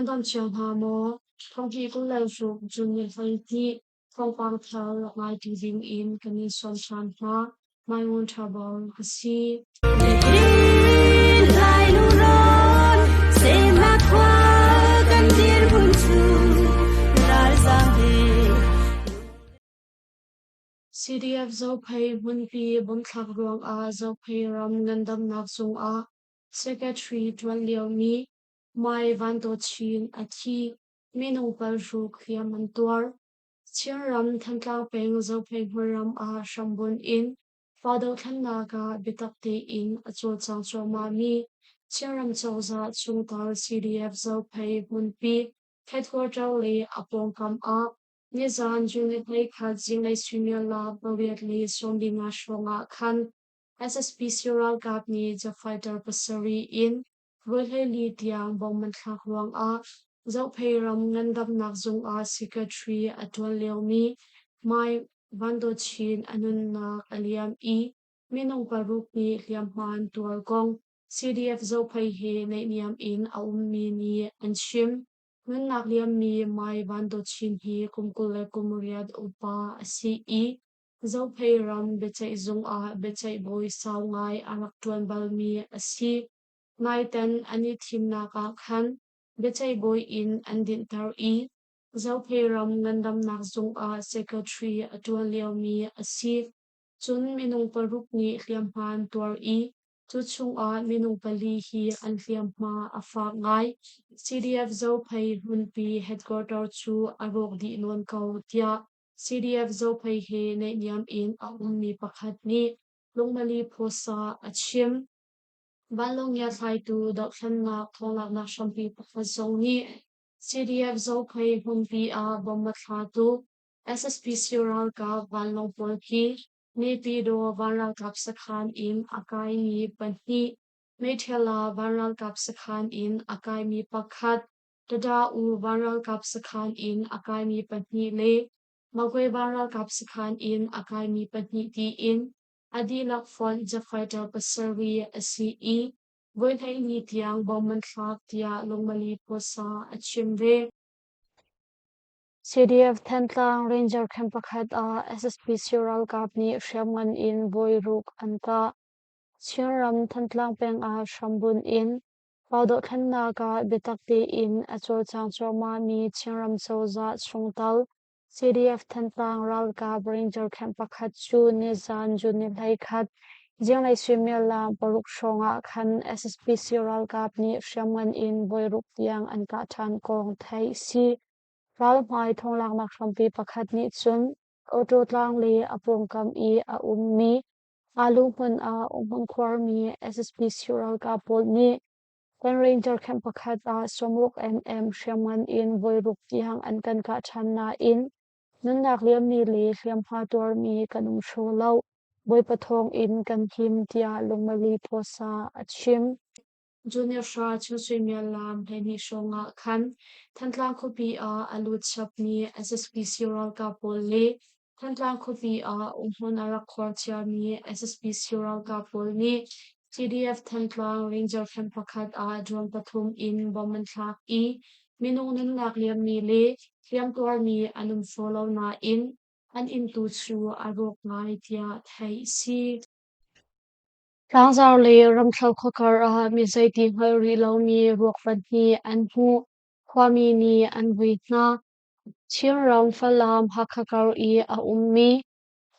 dam chiang ha mo thong hi ku lai su jun ni hai ti thong pang thal ngai ti ding in kani som chan ha mai ngun tha bol si lai lu ron se ma kwa kan dir bun chu ral sam de CDF zo phei bun pi bun thak ruang a zo phei ram ngandam nak sung a secretary twan liao mi mai van to chin a thi menu par ru khiam an tuar chiar ram than tlang peng zo phei ram a shambun in fado than na ka bitak te in a chol chang cho ma mi chiar ram chawza chung tal CDF zo phei bun pi headquarter le apong kam a Nizan Junit Khat Zinglei Thawngchimnak Bawiatli Sondinga Shonga Khan SSP Sural Kapni the fighter pasari in Wilheli Tiang Bongman Thakhuang A Zauphei Ram Ngandam Nakzung A Secretary Atwal Leomi Mai Vando Chin Anun Nak Aliam E Minong Paruk Ni Liam Han Tuar Gong CDF Zauphei He Niam in Aummi Ni Anshim Ngun nak liam mi mai vando chin hi kumkule kumriad upa si I zo phei ram bechai zung a bechai boy saw ngai anak tuan bal mi asi ngai ten ani thim na ka khan bechai boy in andin tar I zo phei ram ngandam nak zung a secretary atwal liao mi asi chun minung paruk ni hliam han tuar I chu chung a minung pali hi an hliam ma afa ngai CDF zo phei hun pi headquarter chu arok di non kau tia CDF zo phei he nei niam in a ummi pakhat ni lungmali phosa achim balong ya thai tu dok hlan na thonglak na shampi pakhat zong ni CDF zo phei hun pi a bomba thla tu SSP Sural ka balong pol ki ni pi do varal kap sakhan in akai ni panhi Methela varal kap sakhan in akai mi pakhat tada u varal kap sakhan in akai mi panhi le magoi varal kap sakhan in akai mi panhi ti in adilak fon ja fighter pasari asi I voi thai ni tiang bomman thak tia longmali posa achimre CDF Thentlang Ranger Camp Pakhat a SSP Sural Kapni Shriamngan in Boyruk Anta Chiaram Thentlang Peng a Shambun in Paudo Thanna ka Bitakti in Achol Chang Choma mi Chiaram Choza Chungtal CDF Thentlang Ral Kap Ranger Camp Pakhat Chu Nizan Junilai Khat Zinglei Thawngchimnak Paruk Shonga Khan SSP Sural Kapni Shriamngan in Boyruk Tiang Anka Than Kong Thai Si Ral Mai Thonglak Nak Shampi Pakhat ni chun Auto Tlang le Apong Kam I a ummi Alu Hun a Umhun Khwar mi SSP Sural Kapol ni Kan Ranger Camp Pakhat a Somruk MM Shriamngan in Boyruk Tiang an kan ka than na in Nun nak liam mi le hliam ha tuar mi kanum shro lau Boy pathong in kan him tia lungmali posa achim Junior Shah Chusui Lam Heni Shonga Khan Thantlang Kopi a Alut Chapni SSP Sural Kapol le Thantlang Kopi a Umhon Arak Khortia mi SSP Sural Kapol ni CDF Thantlang Ranger Camp Pakhat a Dron Pathum in Boman Thak I Minung Nun Nak Liam mi le Liam Tuar mi Anum Follow na in An in tu chu Arok Ngai Tia Thai Si Tangzar le ramthal khokar a mi zaiti ngari lo mi ruakvan hi an hu khwami ni an hui na chir ram falam hakakar I a ummi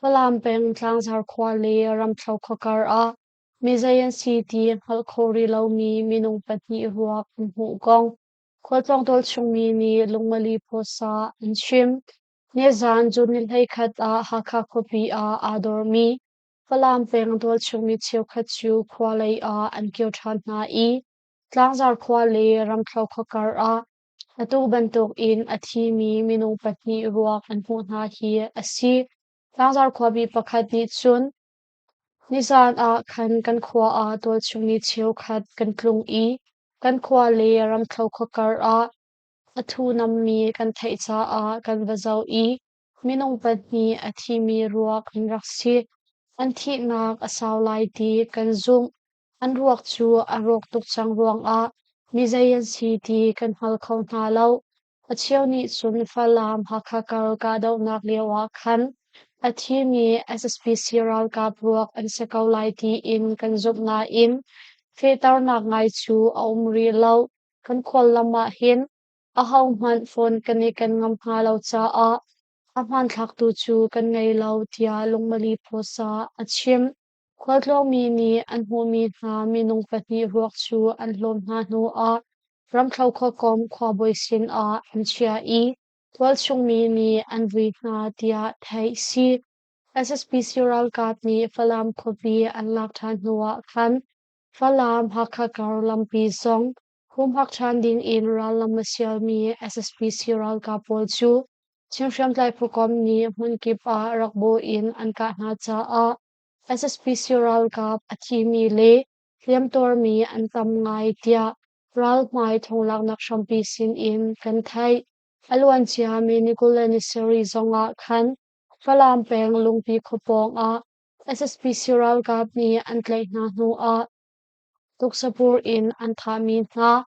falam peng tangzar khwa le ramthal khokar a mi zayan si ti ngal khori lo mi minung patni ruak an hu gong khwatong tol chungmi ni lungmali phosa an shim nezan junil hei khat a hakha khopi a ador mi Falam peng dol chungmi chiu khat chu khwa lei a an kyo than na I tlangzar khwa le ramthlau khokar a atu bantuk in athi mi minung patni ruak an hu na hi asi tlangzar khwa bi pakhat ni chun nizan a khan kan khwa a dol chungmi chiu khat kan klung I kan khwa le ramthlau khokar a athu nam mi kan thei cha a kan vazau I minung patni athi mi ruak an raksi an thi nak asaw lai ti kan zum an ruak chu a rok tuk chang ruang a Mizayan City kan halkaw na law, at siyaw ni sun falam hakakal kadaw nakliwa kan, at himi SSP Siral Kapruak and Sekaw Laiti in kan zub na in, fetar nak ngay chu a umri law, kan kwal lama hin, ahaw man fon kani kan ngam halaw cha a, aman thak tu chu kan ngay law tia lungmali po sa at chim, kwal lo mi ni an hu mi na minung pati ruak chu an lom na nu a, ram thau kho kom khwa boy sin a an chia i, twal chung mi ni an vi na tia thai si, SSP Siral Kap ni falam kopi an lak than nuwa kan, falam hakakar lampi song, hum hak chan ding in ral lamasial mi SSP Siral Kapol chu, chim sham tlai pukom ni mun kip a rakbo in an ka na cha a, SSP Siral Kap athi mi le, liam tor mi an tam ngai tia, ral mai thong lak nak shampi sin in kan thai, aluan chia mi nikula ni seri zonga kan, falam peng lungpi khopong a, SSP Siral Kap ni an tlai na nu a, tuksapur in an tha mi na,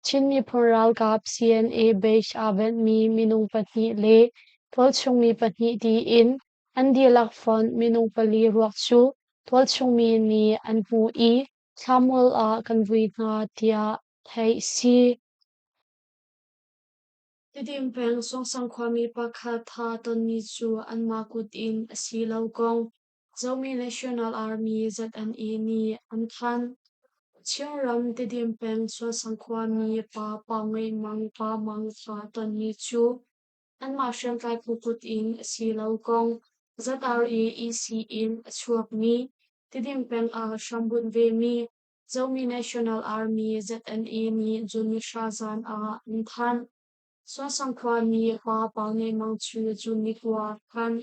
chin mi phoral kap CNA base aven mi minung pati le, tol chung mi pati di in, an di lak fon minung pali ruak chu, tol chung mi ni an mu i, thamul a kan vui na tia thai si. Tidim peng song sang kwami pakha tha ton mi chu an makut in asi lau kong, Zomi National Army ZNA ni an than, chiang ram tidim peng so sang kwami pa ngay mang pa mang tha ton mi chu, an ma shem kai puput in asi lau kong, ZRAEC in chuak mi, tidim peng a shambun ve mi, Zomi National Army ZNA ni Juni Shazan a an than, so sang kwami pa ngay mang chu Juni kwa kan,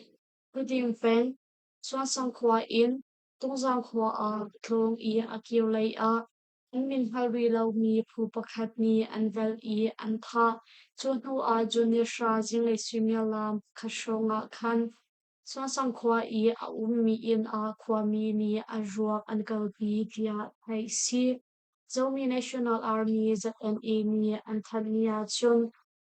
tidim peng, so sang kwa in, tung sang kwa a thong I a kiu lay a, an min halwi lau mi pu pakhat ni an vel I an tha, chuan hu a junior sha Zinglei Thawngchimnak khashonga khan, so sang kwa I a mi in a kwa mi ni a ruak an kalpi tia thai si, Zomi National Army ZNA ni an than niya chun,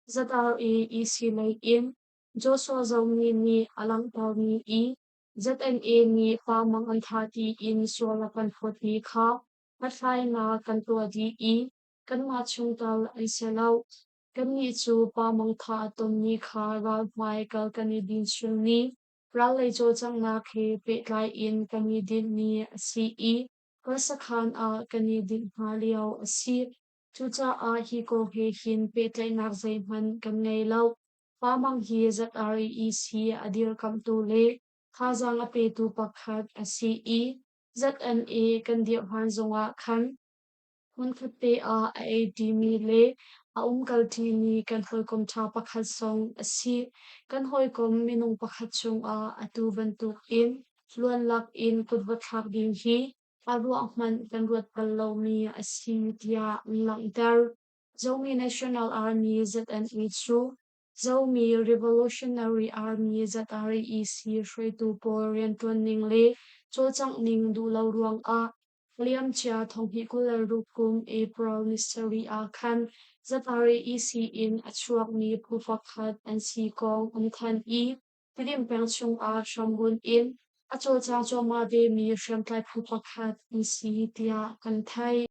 ZRAEC lay in, Joshua Zomi ni alang tau ni I, ZNA ni pamang an thati in suala kan photi kha, matlai na kan tua di I, kan ma chung tal ay selaw, kan ni chu pamang tha atom ni kha ral mai kal kan ni din chung ni, ral lay jo chang na ke pe lai in kan ni din ni si I, kasakhan a kan ni din ha liao si, chu cha a hi ko he hin pe tlai nak zai man kan ngay lau, pamang hi ZREC adir kam tu le, khazang a pe tu pakhat a CE, ZNA kan diop han zonga khan, hun khatte a di mi le, a kal ti ni kan hoi kom cha pakhat song a si, kan hoi kom minung pakhat chung a atu bantuk in, luan lak in kutvat hak ding hi, a ruang man kan ruat palaw mi a si tia lang dar, Zomi National Army ZNA chu, Zomi Revolutionary Army ZREC Shui Tu Po Rian Tuan Ning Le, Cho Chang Ning Du Lau Ruang A, Liam Chia Thong Hi Kula Rukum April Mystery A Khan, ZREC in Achuak Mi Pufakhat and Si Kong An Khan I, Tidim Peng Chung A Shambun in, Acho Chang Cho Ma De Mi Shem Tai Pufakhat and Si Tia Kan Thai.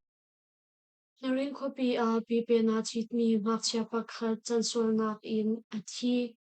Narin kopi a pipe na chit mi mak chia pakhat chan sol nak in a thi,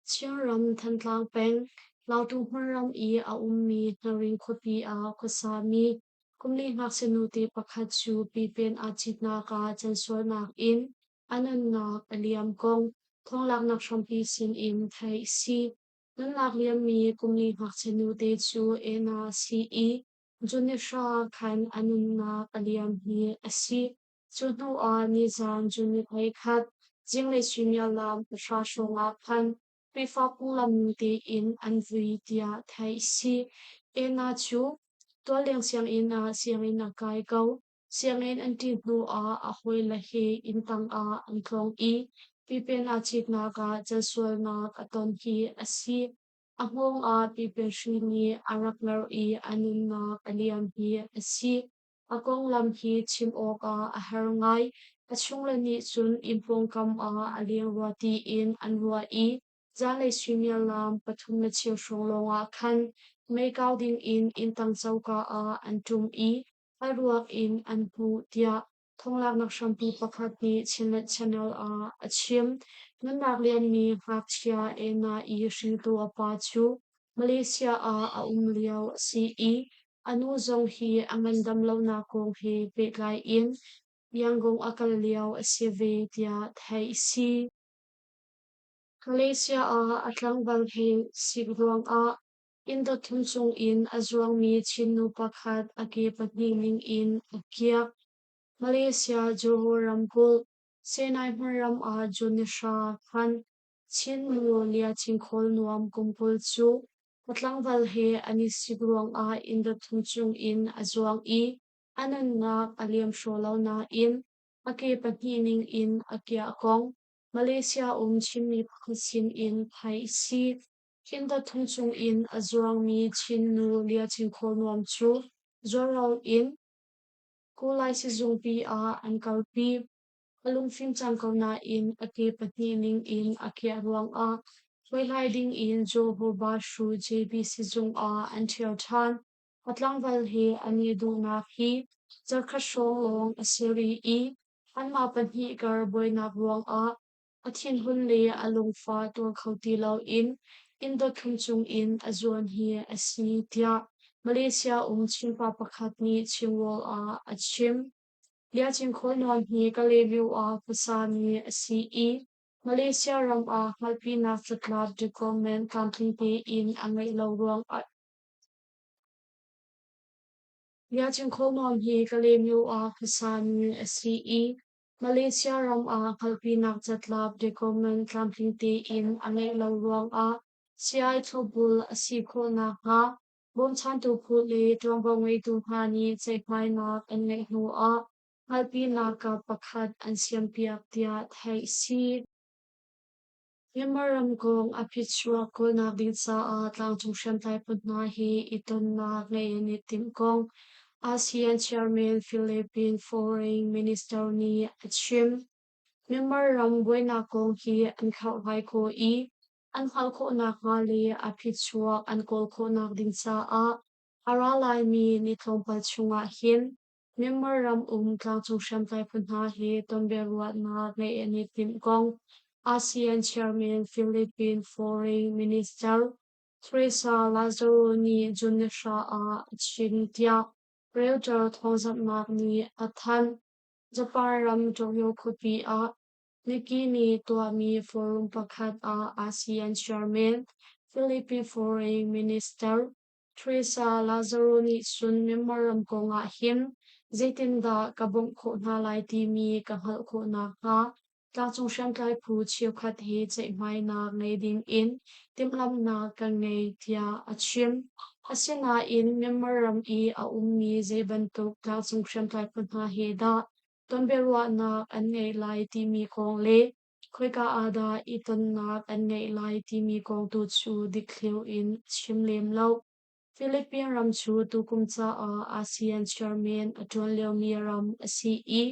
chiang ram than tlang peng, lau tu hmar ram I a mi narin kopi a kosa mi, kumli mak senuti pakhat chu pipen a chit na ka chan sol nak in, anan nak aliam kong, thong lak nak shampi sin in thai si, nan lak liam mi kumli mak senuti chu e na si I, junior sha khan anun nak aliam hi a si, Chunu a ni zan juni pai khat, Zinglei Thawngchimnak sha shonga khan, pifa pulam ti in an vui tia thai si, e na chu, tua liang siang in a siang in a kai kau, siang in an ti nu a hoi la he in tang a an klong I, pipen a chit na ka jalsual na ka ton hi a si, a ngong a pipen shri ni arak lar I anun na kaliam hi a si, akong lam hi chim oka a har ngai, achung lani chun impong kam a aliang ruati in anrua I zalei swimia lam pathum na chiu shonglonga khan mei kau ding in tang chauka a antum I aruak in anpu tia thonglak nak shampu pakhat ni chinlet channel a achim nanak lian mi hak chia ena I hring tu apa chu Malaysia a umliao si I anu zong hi angandam lo na kong hi peklai in Yangon akal liao asive tia thai si Malaysia a atlang bal he sigruang a Indo thumchung in azruang mi chinnu pakhat ake patning in akia Malaysia Johor Ramkul Senai Maram a Junisha Khan Chin Lia Chingkhol Nuam Kumpul Chu Patlang he ani sigruang a Indo thumchung in azruang I anan na aliam sholaw na in ake patning in akia kong Malaysia chimni pakhasin in phai si Indo thumchung in azruang mi Chin Lia Chingkhol Nuam Chu Zorau in Kulai si zumpi a angkalpi alung fim changkauna in ake patnining in ake aruang a hiding in Johor Bashu JB si zung a antiao chan atlangval he ani dungna hi zarkashong long asiri I anma panhi gar boy na ruang a athin hun le alung fa tur khauti lau in Indo thumchung in azuan hi asini tia Malaysia chimpa pakhat ni chingwol a achim lia chingkhol nuam hi kaleview a pasani si I Malaysia ram a halpi na flatlat de comment camping te in angai lo ruang a lia chingkhol nuam hi kaleview a pasani si I Malaysia ram a halpi na flatlat de comment camping te in angai lo ruang a CI thobul asi kho na ha Bom chan tu phu le tuang bong wei tu ha ni chei mai na an nei nu a halpi na ka pakhat an siam piak tia thai si Yamaram kong apichua ko na din sa a tlang chung shem tai put na hi iton na ngay ni tim kong ASEAN Chairman Philippine Foreign Minister ni achim Member ram boy na kong hi an khau hai ko I an khau ko na nga le apichua an kol ko na din sa a aralai mi ni thong pal chunga hin Member ram tlang chung shem tai put na hi ton beruat na ngay ni tim kong ASEAN Chairman Philippine Foreign Minister Teresa Lazaro ni Junisha a Chintia Realtor Thawngchimnak ni Athan Japan ram Tokyo Kupi a Nikki ni Tuami Forum Pakhat a ASEAN Chairman Philippine Foreign Minister Teresa Lazaro ni Sun Memoram ko nga him Zaitinda kabong ko na lai ti mi kahal ko na ha Tla chung shem kai pu chiu khat hi chei mai na ngay ding in timlam na ka ngay tia achim asina in memoram I a mi zaibantuk tla chung shem kai pu na hi da Tonberwa na an ngay lai ti mi kong le khoi ka ada iton na an ngay lai ti mi kong tu chu dikliu in chim lem lau Philippine ram chu tu kum cha a ASEAN Chairman atun leo mi ram si I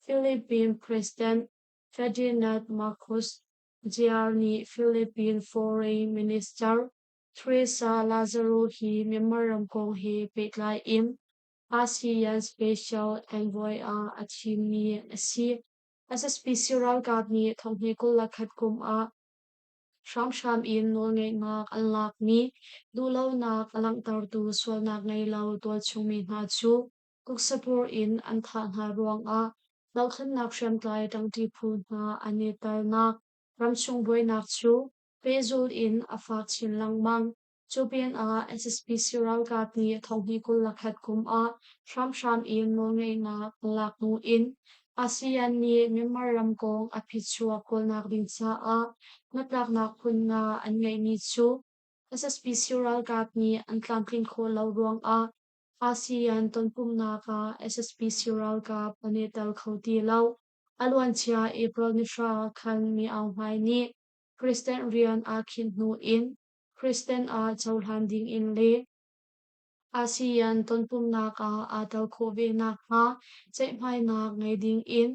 Philippine President Ferdinand Marcos Jr. ni Philippine Foreign Minister Teresa Lazaro hi memoram kong hi peklai im ASEAN Special Envoy a achimi asi as a special guard ni thonghe ko lakhat kum a sham in nol ngai mak alak mi dulo nak alang tar tu sol nak ngai lau tol chung mi na chu kuksapur in an tha na ruang a dalkhan nak shem tlai tang ti phu na anital nak ram chung boy nak chu pezul in afak chin lang mang chupian a SSP Siral Kat ni thonghi kul lakhat kum a sham in nol ngai nak lak nu in ASEAN ni member ram kong apichua kol nak din sa a natlak nak kun na an ngay ni chu SSP Siral Kat ni an tlamkin ko lau ruang a ASEAN tonpum na ka SSP Siral Kat panital khauti lau alwan chia April ni sha khan mi ang mai ni Kristen Rian a khin nu in Kristen a chawlhan ding in le ASEAN tonpum na ka atal khove na ha chei mai na ngay ding in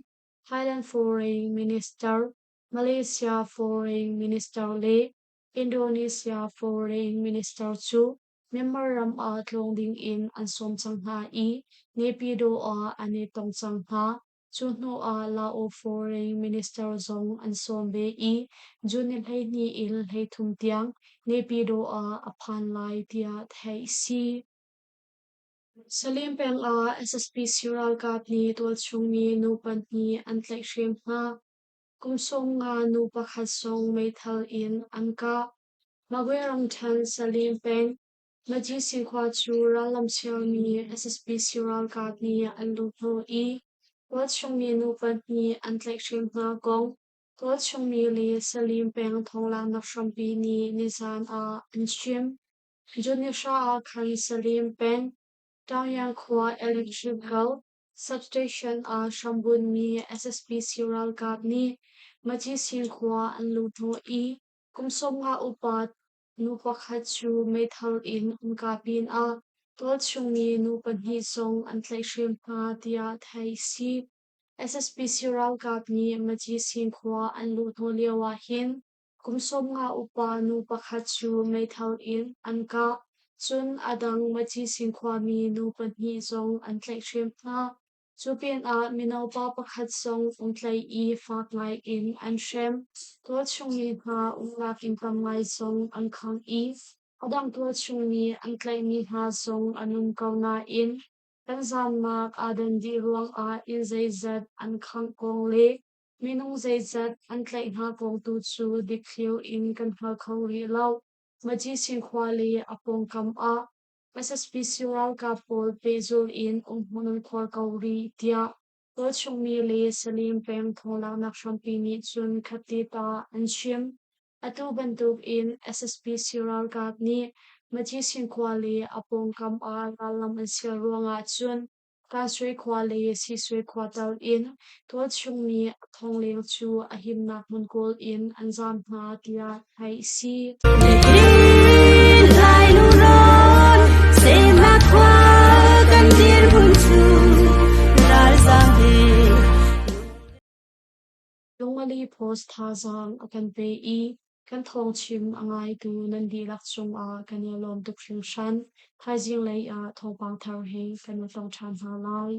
Thailand Foreign Minister, Malaysia Foreign Minister Le, Indonesia Foreign Minister Chu, Member Ram a tlong ding in an som chang ha I, Nepido a ane tong chang ha, Chunho a Lao Foreign Minister Zong an som be I, Junil hei ni il hei thum tiang, Nepido a apan lai tia thai si. Salim peng a SSP Siral kat ni tual chung ni nupan ni an tlek shrim na kum song nga nu pakhat song may thal in an ka magwerang chan Salim peng maji singkwa chu ralam sial ni SSP Siral kat ni an lupno I tual chung ni nupan ni an tlek shrim na gong tual chung ni li Salim peng thong lang nak shrampi ni nizan a an shrim Junisha a kan Salim peng Taoyang Khwa Electrical Substation a Shambun mi SSP Siral Kat ni Maji Sing Khwa an Luto I Kumsom nga upat Nupakhat chu Metal in ang kapin a Tol chung ni Nupan hi song an tlai shrim pa tia thai si SSP Siral Kat ni Maji Sing Khwa an Luto liawa hin Kumsom nga upa Nupakhat chu Metal in ang ka Chun adang machi singkwa mi nu panhi zong an tlai shrim na chupian a minaw pa pakhat zong tlai I fak ngai in an shem tual chung ni ha ungak in kam ngai zong an khang I adang tual chung ni an tlai ni ha zong anum kaw na in kan zam mak adan di ruang a in zai zat an khang kong le minung zai zat an tlai ha kong tu chu dikliu in kan hal khau ri lau Maji Singkhwa le apong kam a SSP Siral ka pol pezul in munun khor kauri tia Tol chung mi le Salim pem tholang nak shampi ni chun khati ta an shim atu bantuk in SSP Siral ka ni Maji Singkhwa le apong kam a ralam an sil ruanga chun ka sui khwa le si sui khwa tal in Tol chung mi thong leng chu ahim nak mun kol in an zam na tia hai si Lungali post thazang akan pe I kan thong chim angai tu nan di lak chung a kan yalom tuk shing shan thai Zinglei a thong pang thar hei kan thong chan ha lai